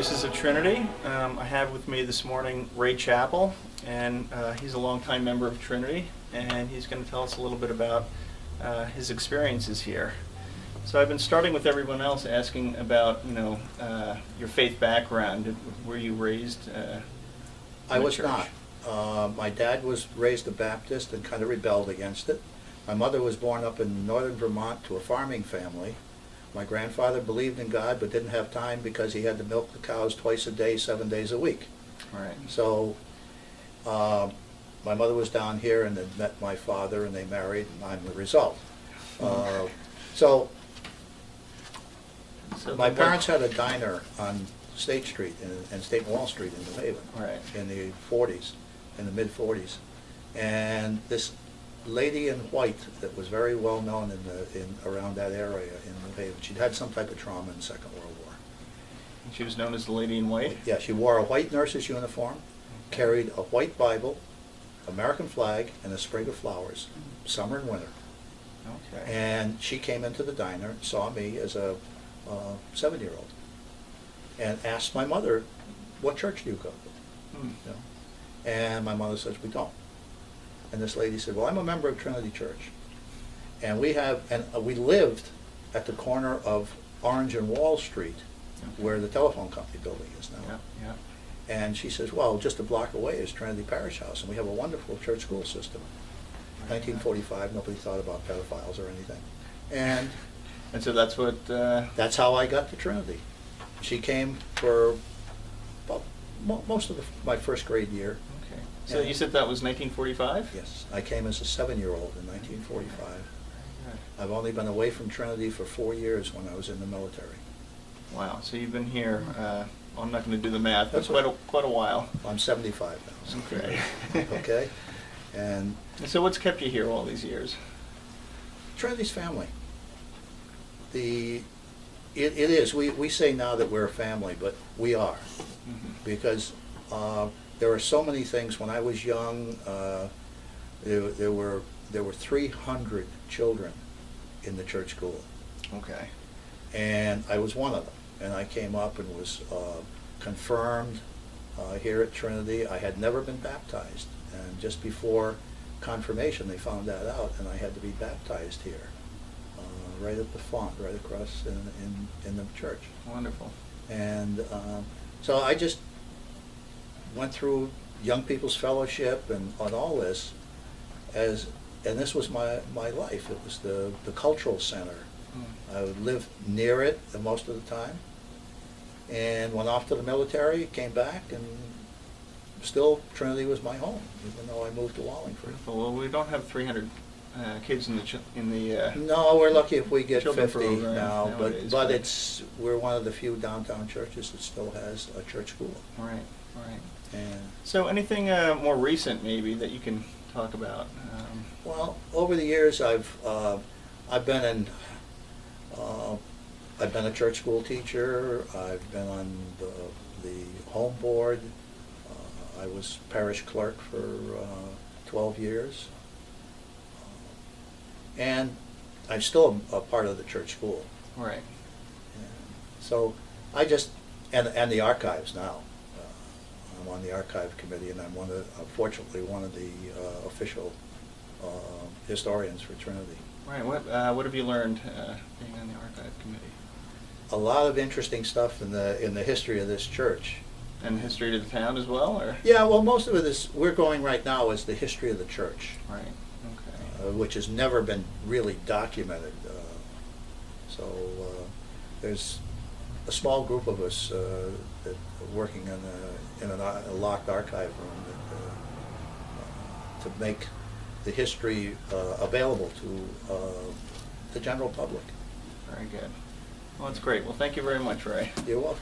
Voices of Trinity. I have with me this morning Ray Chappell, and he's a longtime member of Trinity, and he's going to tell us a little bit about his experiences here. So I've been starting with everyone else asking about, your faith background. Were you raised I was church? not. My dad was raised a Baptist and kind of rebelled against it. My mother was born up in northern Vermont to a farming family. My grandfather believed in God but didn't have time because he had to milk the cows twice a day, 7 days a week. Right. So my mother was down here and then met my father and they married, and I'm the result. So my parents had a diner on State Street and State Wall Street in New Haven, right, in the 40s, in the mid-40s. And this lady in white that was very well known around that area in New Haven, she'd had some type of trauma in the Second World War. She was known as the Lady in White? Yeah, she wore a white nurse's uniform, carried a white Bible, American flag, and a sprig of flowers, summer and winter. Okay. And she came into the diner, saw me as a 7-year-old, and asked my mother, "What church do you go to?" Hmm. You know? And my mother says, "We don't." And this lady said, "Well, I'm a member of Trinity Church, and we lived at the corner of Orange and Wall Street, okay, where the telephone company building is now." Yeah, yeah. And she says, "Well, just a block away is Trinity Parish House, and we have a wonderful church school system." 1945, nobody thought about pedophiles or anything. And so that's what... that's how I got to Trinity. She came for most of my first grade year. Okay. So you said that was 1945? Yes. I came as a 7-year-old in 1945. Very good. I've only been away from Trinity for 4 years when I was in the military. Wow. So you've been here, I'm not going to do the math, but That's quite a while. I'm 75 now. So. Okay. Okay. And so what's kept you here all these years? Trinity's family. It is. We say now that we're a family, but we are. Mm-hmm. Because there are so many things. When I was young, there were 300 children in the church school. Okay. And I was one of them. And I came up and was confirmed here at Trinity. I had never been baptized. And just before confirmation, they found that out, and I had to be baptized here, right at the font, right across in the church. Wonderful. And so I just went through Young People's Fellowship and on all this, and this was my life. It was the cultural center. Mm. I would live near it most of the time, and went off to the military, came back, and still Trinity was my home, even though I moved to Wallingford. Well, we don't have 300 kids in the No, we're lucky if we get children 50 program now, nowadays, but we're one of the few downtown churches that still has a church school. Right, right. And So anything more recent maybe that you can talk about? well, over the years I've been a church school teacher. I've been on the home board. I was parish clerk for 12 years. And I'm still a part of the church school. Right. So I just, and the archives now. I'm on the archive committee, and I'm fortunately one of the official historians for Trinity. Right. What have you learned being on the archive committee? A lot of interesting stuff in the history of this church. And history of the town as well, or? Yeah, well, most of it is, we're going right now is the history of the church. Right. Okay. Which has never been really documented. There's a small group of us that are working in a locked archive room to make the history available to the general public. Very good. Well, that's great. Well, thank you very much, Ray. You're welcome.